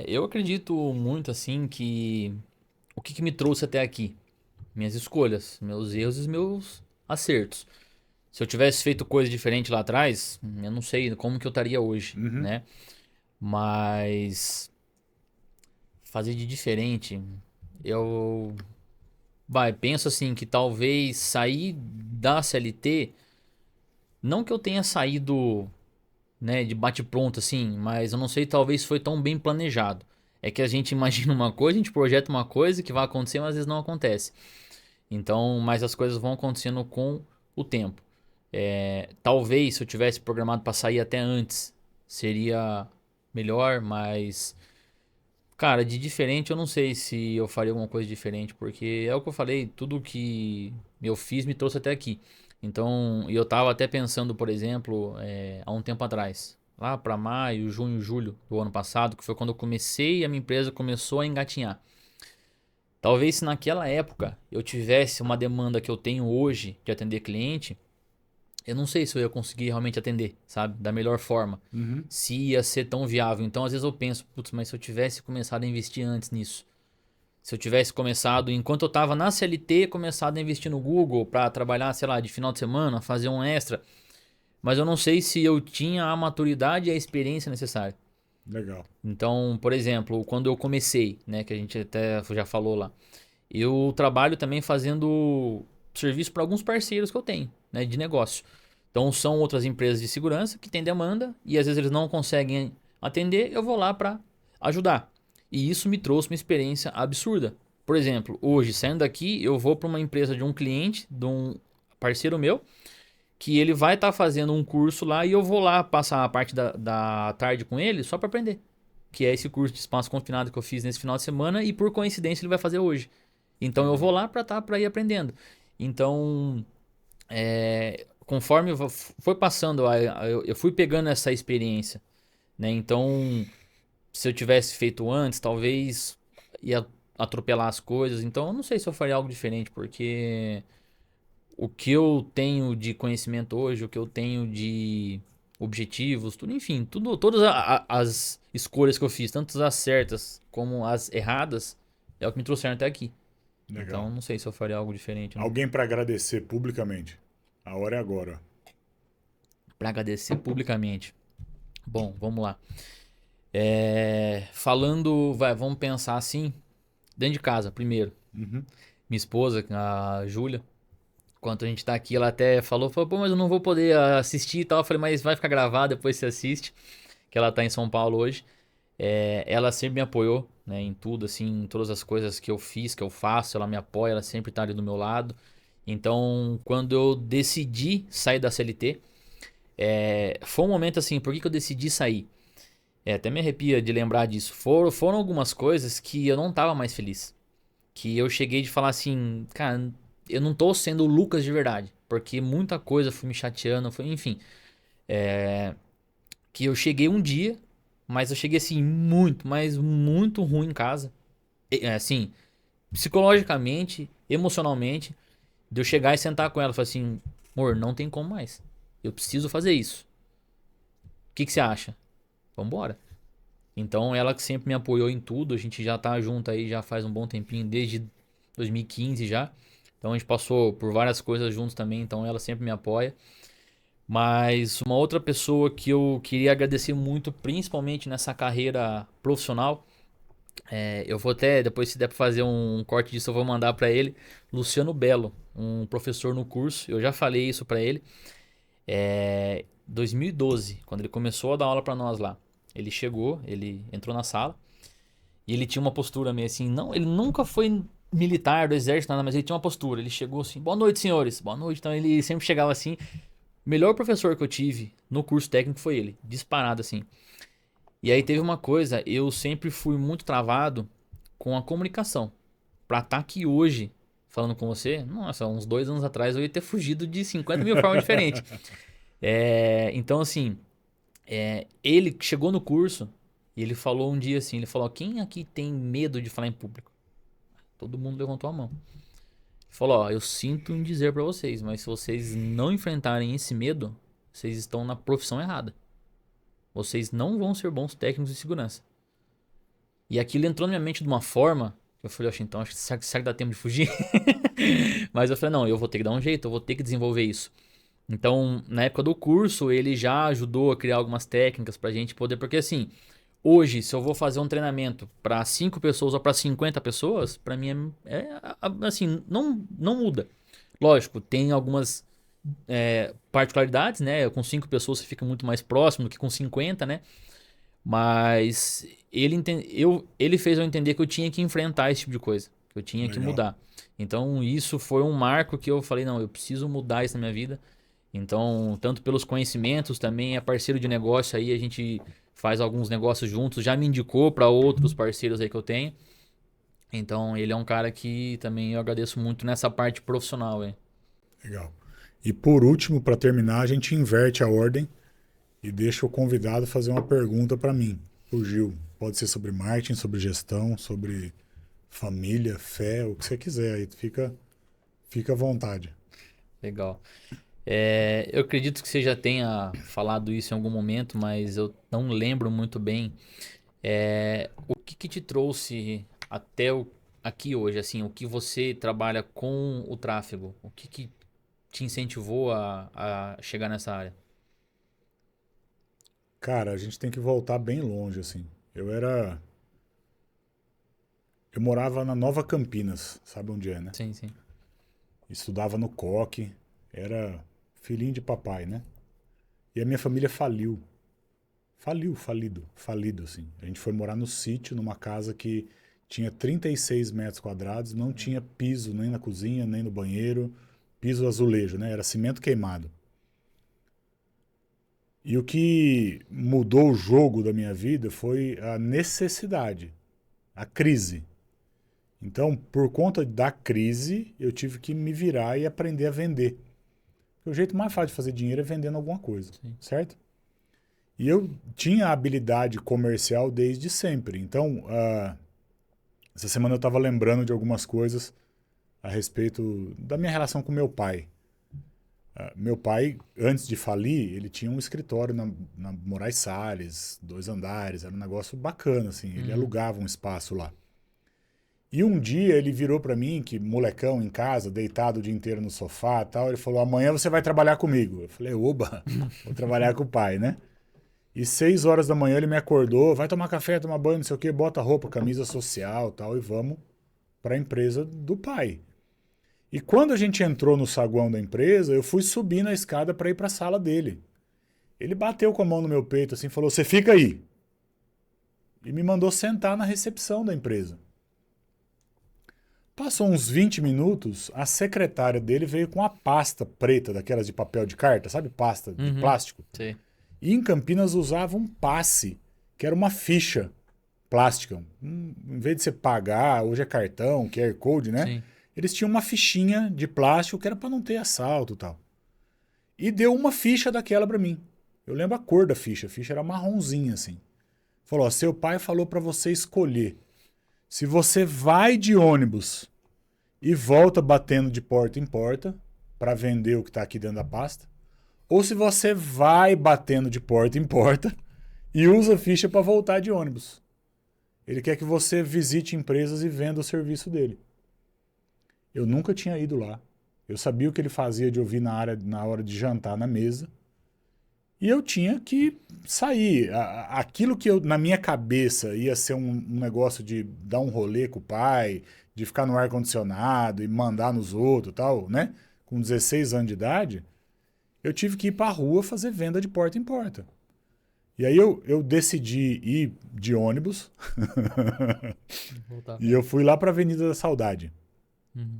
Eu acredito muito, assim, que o que me trouxe até aqui? Minhas escolhas, meus erros e os meus acertos. Se eu tivesse feito coisa diferente lá atrás, eu não sei como que eu estaria hoje, Uhum. né? Mas fazer de diferente, eu penso assim que talvez sair da CLT, não que eu tenha saído, né, de bate-pronto assim, mas eu não sei, talvez foi tão bem planejado. É que a gente imagina uma coisa, a gente projeta uma coisa que vai acontecer, mas às vezes não acontece. Então, mas as coisas vão acontecendo com o tempo. Talvez se eu tivesse programado para sair até antes, seria melhor, mas cara, de diferente eu não sei se eu faria alguma coisa diferente, porque é o que eu falei, tudo que eu fiz me trouxe até aqui. Então, eu tava até pensando, por exemplo, há um tempo atrás, lá para maio, junho, julho do ano passado, que foi quando eu comecei e a minha empresa começou a engatinhar. Talvez se naquela época eu tivesse uma demanda que eu tenho hoje de atender cliente, eu não sei se eu ia conseguir realmente atender, sabe? Da melhor forma. Uhum. Se ia ser tão viável. Então, às vezes eu penso, putz, mas se eu tivesse começado a investir antes nisso. Se eu tivesse começado, enquanto eu estava na CLT, começado a investir no Google para trabalhar, sei lá, de final de semana, fazer um extra. Mas eu não sei se eu tinha a maturidade e a experiência necessária. Legal. Então, por exemplo, quando eu comecei, né, que a gente até já falou lá, eu trabalho também fazendo serviço para alguns parceiros que eu tenho, né, de negócio. Então, são outras empresas de segurança que têm demanda e às vezes eles não conseguem atender, eu vou lá para ajudar. E isso me trouxe uma experiência absurda. Por exemplo, hoje, saindo daqui, eu vou para uma empresa de um cliente, de um parceiro meu, que ele vai estar fazendo um curso lá e eu vou lá passar a parte da tarde com ele só para aprender. Que é esse curso de espaço confinado que eu fiz nesse final de semana e por coincidência ele vai fazer hoje. Então eu vou lá para ir aprendendo. Então, conforme foi passando, eu fui pegando essa experiência, né? Então, se eu tivesse feito antes, talvez ia atropelar as coisas. Então, eu não sei se eu faria algo diferente, porque o que eu tenho de conhecimento hoje, o que eu tenho de objetivos, tudo, enfim, tudo, todas as escolhas que eu fiz, tanto as certas como as erradas, é o que me trouxeram até aqui. Legal. Então, não sei se eu faria algo diferente, não. Alguém para agradecer publicamente. A hora é agora. Para agradecer publicamente. Bom, vamos lá. Falando, vamos pensar assim, dentro de casa, primeiro. Uhum. Minha esposa, a Júlia, enquanto a gente tá aqui, ela até falou, pô, mas eu não vou poder assistir e tal. Eu falei, mas vai ficar gravado, depois você assiste, que ela tá em São Paulo hoje. Ela sempre me apoiou, né, em tudo, assim, em todas as coisas que eu fiz, que eu faço, ela me apoia, ela sempre tá ali do meu lado. Então, quando eu decidi sair da CLT, foi um momento assim, por que eu decidi sair? Até me arrepia de lembrar disso. Foram algumas coisas que eu não tava mais feliz. Que eu cheguei de falar assim, cara, eu não tô sendo o Lucas de verdade. Porque muita coisa foi me chateando, enfim. Que eu cheguei um dia, mas eu cheguei assim, muito, mas muito ruim em casa. Assim, psicologicamente, emocionalmente, de eu chegar e sentar com ela e falar assim, amor, não tem como mais. Eu preciso fazer isso. O que você acha? Vambora. Então ela que sempre me apoiou em tudo, a gente já tá junto aí já faz um bom tempinho, desde 2015 já. Então a gente passou por várias coisas juntos também, então ela sempre me apoia. Mas uma outra pessoa que eu queria agradecer muito, principalmente nessa carreira profissional, eu vou até, depois se der pra fazer um corte disso, eu vou mandar pra ele, Luciano Belo, um professor no curso, eu já falei isso pra ele. 2012, quando ele começou a dar aula pra nós lá. Ele chegou, ele entrou na sala e ele tinha uma postura meio assim, não, ele nunca foi militar do exército, nada, mas ele tinha uma postura. Ele chegou assim, boa noite, senhores, boa noite. Então ele sempre chegava assim. O melhor professor que eu tive no curso técnico foi ele, disparado assim. E aí teve uma coisa, eu sempre fui muito travado com a comunicação. Pra estar aqui hoje falando com você, nossa, uns 2 anos atrás eu ia ter fugido de 50 mil formas diferentes. Então assim, ele chegou no curso e ele falou um dia assim, ele falou, quem aqui tem medo de falar em público? Todo mundo levantou a mão. Ele falou, ó, eu sinto em dizer pra vocês, mas se vocês não enfrentarem esse medo, vocês estão na profissão errada. Vocês não vão ser bons técnicos de segurança. E aquilo entrou na minha mente de uma forma que eu falei, oxe, então será que dá tempo de fugir? Mas eu falei, não, eu vou ter que dar um jeito, eu vou ter que desenvolver isso. Então, na época do curso, ele já ajudou a criar algumas técnicas pra gente poder, porque assim, hoje, se eu vou fazer um treinamento para 5 pessoas ou para 50 pessoas, para mim assim, não muda. Lógico, tem algumas particularidades, né? Com 5 pessoas você fica muito mais próximo do que com 50, né? Mas ele fez eu entender que eu tinha que enfrentar esse tipo de coisa, que eu tinha que Legal. mudar. Então isso foi um marco que eu falei, não, eu preciso mudar isso na minha vida. Então, tanto pelos conhecimentos também, é parceiro de negócio aí, a gente faz alguns negócios juntos, já me indicou para outros parceiros aí que eu tenho. Então, ele é um cara que também eu agradeço muito nessa parte profissional, velho. Legal. E por último, para terminar, a gente inverte a ordem e deixa o convidado fazer uma pergunta para mim, o Gil. Pode ser sobre marketing, sobre gestão, sobre família, fé, o que você quiser. Aí fica à vontade. Legal. Eu acredito que você já tenha falado isso em algum momento, mas eu não lembro muito bem. O que que te trouxe até aqui hoje, assim, o que você trabalha com o tráfego? O que que te incentivou a chegar nessa área? Cara, a gente tem que voltar bem longe, assim. Eu morava na Nova Campinas, sabe onde é, né? Sim, sim. Estudava no Coque, era filhinho de papai, né? E a minha família faliu. Falido, assim. A gente foi morar no sítio, numa casa que tinha 36 metros quadrados, não tinha piso nem na cozinha, nem no banheiro, piso azulejo, né? Era cimento queimado. E o que mudou o jogo da minha vida foi a necessidade, a crise. Então, por conta da crise, eu tive que me virar e aprender a vender. Porque o jeito mais fácil de fazer dinheiro é vendendo alguma coisa, Sim. certo? E eu tinha a habilidade comercial desde sempre. Então, essa semana eu estava lembrando de algumas coisas a respeito da minha relação com meu pai. Meu pai, antes de falir, ele tinha um escritório na Moraes Salles, 2 andares, era um negócio bacana, assim. Ele Uhum. alugava um espaço lá. E um dia ele virou para mim, que molecão em casa, deitado o dia inteiro no sofá e tal, ele falou: amanhã você vai trabalhar comigo. Eu falei: oba, vou trabalhar com o pai, né? E 6 horas da manhã ele me acordou, vai tomar café, tomar banho, não sei o quê, bota roupa, camisa social e tal, e vamos para a empresa do pai. E quando a gente entrou no saguão da empresa, eu fui subir na escada para ir para a sala dele. Ele bateu com a mão no meu peito assim, falou: você fica aí. E me mandou sentar na recepção da empresa. Passou uns 20 minutos, a secretária dele veio com uma pasta preta, daquelas de papel de carta, sabe? Pasta de Uhum. plástico. Sim. E em Campinas usava um passe, que era uma ficha plástica. Em vez de você pagar, hoje é cartão, QR Code, né? Sim. Eles tinham uma fichinha de plástico que era para não ter assalto e tal. E deu uma ficha daquela para mim. Eu lembro a cor da ficha. A ficha era marronzinha assim. Falou: ó, seu pai falou para você escolher. Se você vai de ônibus e volta batendo de porta em porta para vender o que está aqui dentro da pasta, ou se você vai batendo de porta em porta e usa ficha para voltar de ônibus. Ele quer que você visite empresas e venda o serviço dele. Eu nunca tinha ido lá. Eu sabia o que ele fazia de ouvir na hora de jantar na mesa. E eu tinha que sair. Aquilo que na minha cabeça ia ser um negócio de dar um rolê com o pai, de ficar no ar-condicionado e mandar nos outros e tal, né? Com 16 anos de idade, eu tive que ir para a rua fazer venda de porta em porta. E aí eu decidi ir de ônibus Voltar. e eu fui lá para a Avenida da Saudade. Uhum.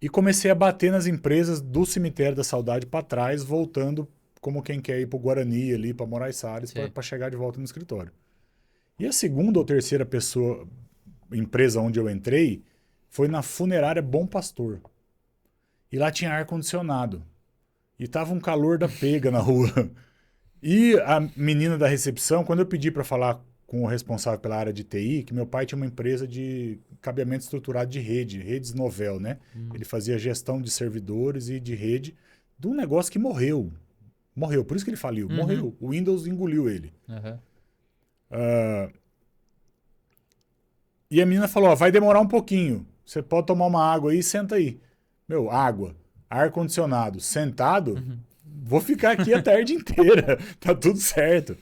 E comecei a bater nas empresas do Cemitério da Saudade para trás, voltando como quem quer ir para o Guarani, ali para Moraes Salles, Sim. para chegar de volta no escritório. E a segunda ou terceira empresa onde eu entrei, foi na funerária Bom Pastor. E lá tinha ar-condicionado. E tava um calor da pega na rua. E a menina da recepção, quando eu pedi para falar com o responsável pela área de TI, que meu pai tinha uma empresa de cabeamento estruturado de redes Novell, né? Ele fazia gestão de servidores e de rede de um negócio que morreu. Morreu, por isso que ele faliu. Uhum. Morreu. O Windows engoliu ele. Uhum. E a menina falou: ó, vai demorar um pouquinho. Você pode tomar uma água aí e senta aí. Meu, água, ar-condicionado, sentado, Uhum. vou ficar aqui a tarde inteira. Tá tudo certo.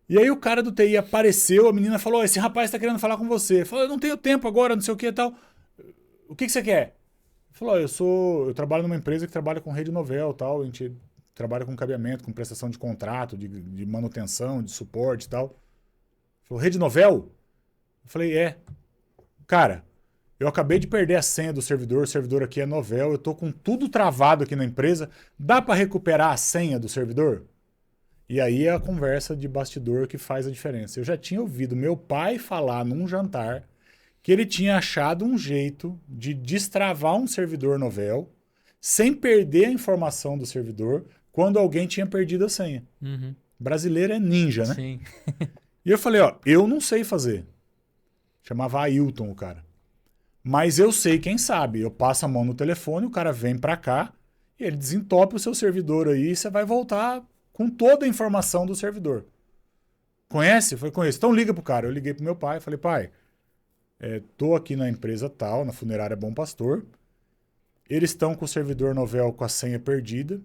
E aí o cara do TI apareceu, a menina falou: esse rapaz tá querendo falar com você. Falou: eu não tenho tempo agora, não sei o que e tal. O que você quer? Ele falou: eu trabalho numa empresa que trabalha com rede novel e tal. A gente trabalha com cabeamento, com prestação de contrato, de manutenção, de suporte e tal. Falou, Rede Novel? Eu falei, é. Cara, eu acabei de perder a senha do servidor, o servidor aqui é Novel, eu tô com tudo travado aqui na empresa, dá para recuperar a senha do servidor? E aí é a conversa de bastidor que faz a diferença. Eu já tinha ouvido meu pai falar num jantar que ele tinha achado um jeito de destravar um servidor Novel sem perder a informação do servidor quando alguém tinha perdido a senha. Uhum. Brasileiro é ninja, né? Sim. E eu falei, ó, eu não sei fazer. Chamava Ailton o cara. Mas eu sei quem sabe. Eu passo a mão no telefone, o cara vem pra cá e ele desentope o seu servidor aí e você vai voltar com toda a informação do servidor. Conhece? Foi conheço. Então liga pro cara. Eu liguei pro meu pai, falei, pai, tô aqui na empresa tal, na funerária Bom Pastor. Eles estão com o servidor Novel com a senha perdida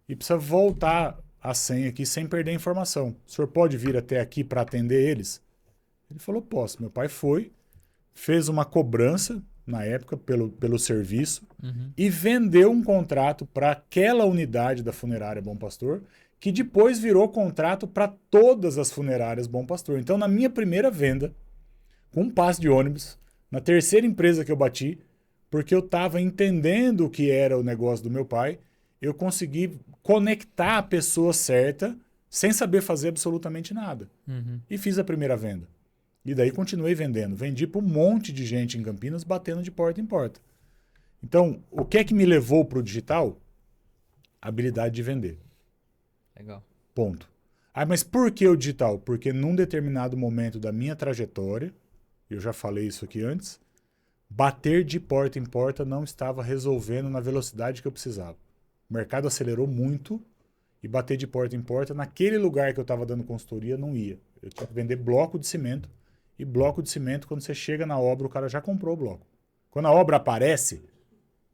e precisa voltar a senha aqui sem perder a informação. O senhor pode vir até aqui para atender eles? Ele falou, posso. Meu pai foi, fez uma cobrança na época pelo serviço e vendeu um contrato para aquela unidade da funerária Bom Pastor, que depois virou contrato para todas as funerárias Bom Pastor. Então, na minha primeira venda, com um passe de ônibus, na terceira empresa que eu bati, porque eu estava entendendo o que era o negócio do meu pai, eu consegui conectar a pessoa certa sem saber fazer absolutamente nada. E fiz a primeira venda. E daí continuei vendendo. Vendi para um monte de gente em Campinas, batendo de porta em porta. Então, o que é que me levou para o digital? Habilidade de vender. Legal. Ponto. Ah, mas por que o digital? Porque num determinado momento da minha trajetória, eu já falei isso aqui antes, bater de porta em porta não estava resolvendo na velocidade que eu precisava. O mercado acelerou muito e bater de porta em porta, naquele lugar que eu estava dando consultoria, não ia. Eu tinha que vender bloco de cimento. E bloco de cimento, quando você chega na obra, o cara já comprou o bloco. Quando a obra aparece,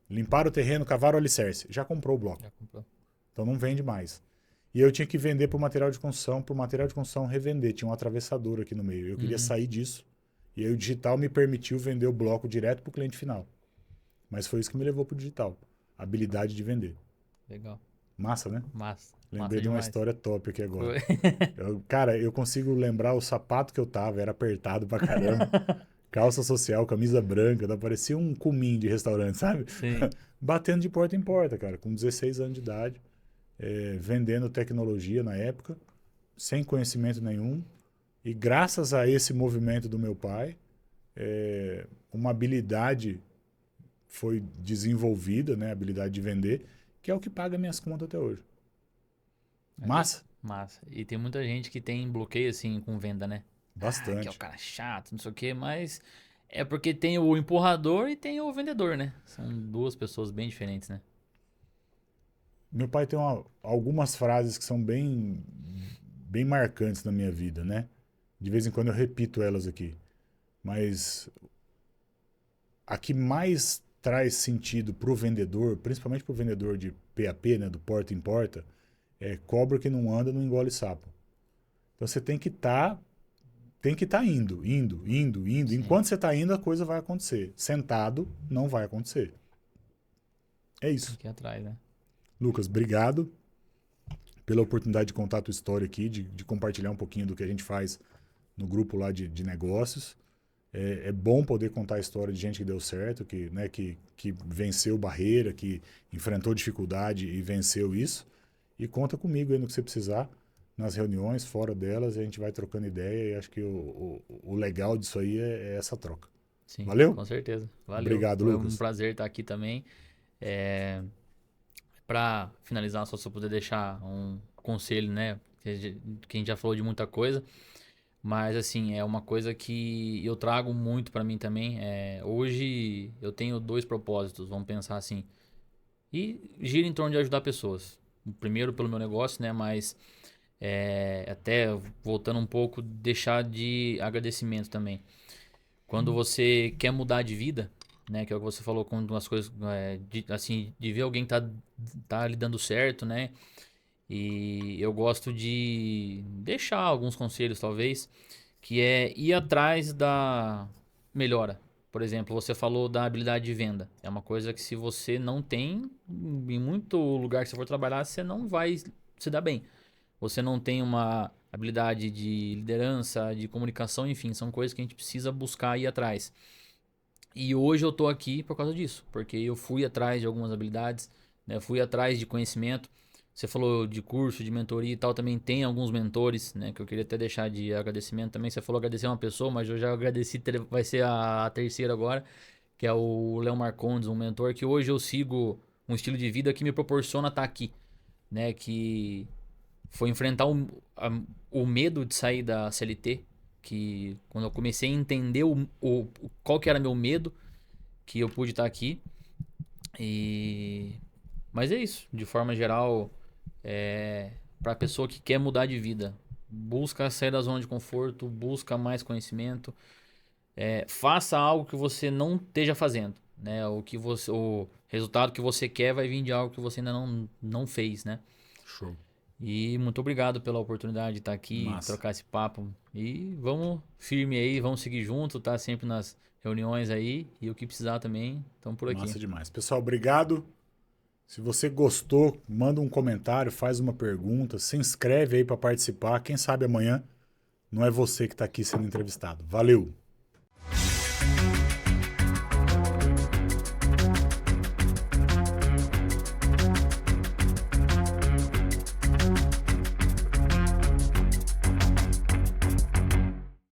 limpar o terreno, cavar o alicerce, já comprou o bloco. Já comprou. Então não vende mais. E eu tinha que vender para o material de construção revender. Tinha um atravessador aqui no meio. Eu queria sair disso. E aí o digital me permitiu vender o bloco direto para o cliente final. Mas foi isso que me levou para o digital. Habilidade de vender. Legal. Massa, né? Massa. Lembrei Massa de uma demais. história top aqui agora. Foi. Cara, eu consigo lembrar o sapato que eu tava, era apertado pra caramba. Calça social, camisa branca, parecia um cumim de restaurante, sabe? Sim. Batendo de porta em porta, cara, com 16 anos de idade, vendendo tecnologia na época, sem conhecimento nenhum. E graças a esse movimento do meu pai, uma habilidade foi desenvolvida, né? A habilidade de vender, que é o que paga minhas contas até hoje. Massa? Massa. E tem muita gente que tem bloqueio, assim, com venda, né? Bastante. Que é o cara chato, não sei o quê, mas é porque tem o empurrador e tem o vendedor, né? São duas pessoas bem diferentes, né? Meu pai tem algumas frases que são bem marcantes na minha vida, né? De vez em quando eu repito elas aqui. Mas a que mais traz sentido para o vendedor, principalmente para o vendedor de PAP, né, do porta em porta, é cobra que não anda, não engole sapo. Então você tem que estar indo. Sim. Enquanto você está indo, a coisa vai acontecer. Sentado, não vai acontecer. É isso. Aqui atrás, né? Lucas, obrigado pela oportunidade de contar a tua história aqui, de compartilhar um pouquinho do que a gente faz no grupo lá de negócios. É bom poder contar a história de gente que deu certo, que venceu barreira, que enfrentou dificuldade e venceu isso. E conta comigo aí no que você precisar, nas reuniões, fora delas, a gente vai trocando ideia e acho que o legal disso aí é essa troca. Sim, Valeu? com certeza. Valeu. Obrigado, Foi Lucas. um prazer estar aqui também. Para finalizar, só se eu puder deixar um conselho, né? Que a gente já falou de muita coisa, mas assim, é uma coisa que eu trago muito para mim também. Hoje eu tenho dois propósitos, vamos pensar assim. E gira em torno de ajudar pessoas. O primeiro pelo meu negócio, né? Mas até voltando um pouco, deixar de agradecimento também. Quando você quer mudar de vida, né? Que é o que você falou, quando as coisas, assim, de ver alguém tá lhe dando certo, né? E eu gosto de deixar alguns conselhos, talvez, que é ir atrás da melhora. Por exemplo, você falou da habilidade de venda. É uma coisa que se você não tem, em muito lugar que você for trabalhar, você não vai se dar bem. Você não tem uma habilidade de liderança, de comunicação, enfim, são coisas que a gente precisa buscar ir atrás. E hoje eu tô aqui por causa disso, porque eu fui atrás de algumas habilidades, né? Fui atrás de conhecimento. Você falou de curso, de mentoria e tal, também tem alguns mentores, né? Que eu queria até deixar de agradecimento também. Você falou agradecer uma pessoa, mas eu já agradeci, vai ser a terceira agora, que é o Léo Marcondes, um mentor que hoje eu sigo um estilo de vida que me proporciona estar aqui, né? Que foi enfrentar o medo de sair da CLT, que quando eu comecei a entender qual que era meu medo, que eu pude estar aqui. E mas é isso, de forma geral, para a pessoa que quer mudar de vida, busca sair da zona de conforto, busca mais conhecimento, faça algo que você não esteja fazendo, né? O resultado que você quer vai vir de algo que você ainda não fez, né? Show. E muito obrigado pela oportunidade de estar aqui, Massa. trocar esse papo. E vamos firme aí, vamos seguir junto, tá sempre nas reuniões aí. E o que precisar também, estamos por aqui. Massa demais. Pessoal, obrigado. Se você gostou, manda um comentário, faz uma pergunta, se inscreve aí para participar. Quem sabe amanhã não é você que está aqui sendo entrevistado. Valeu!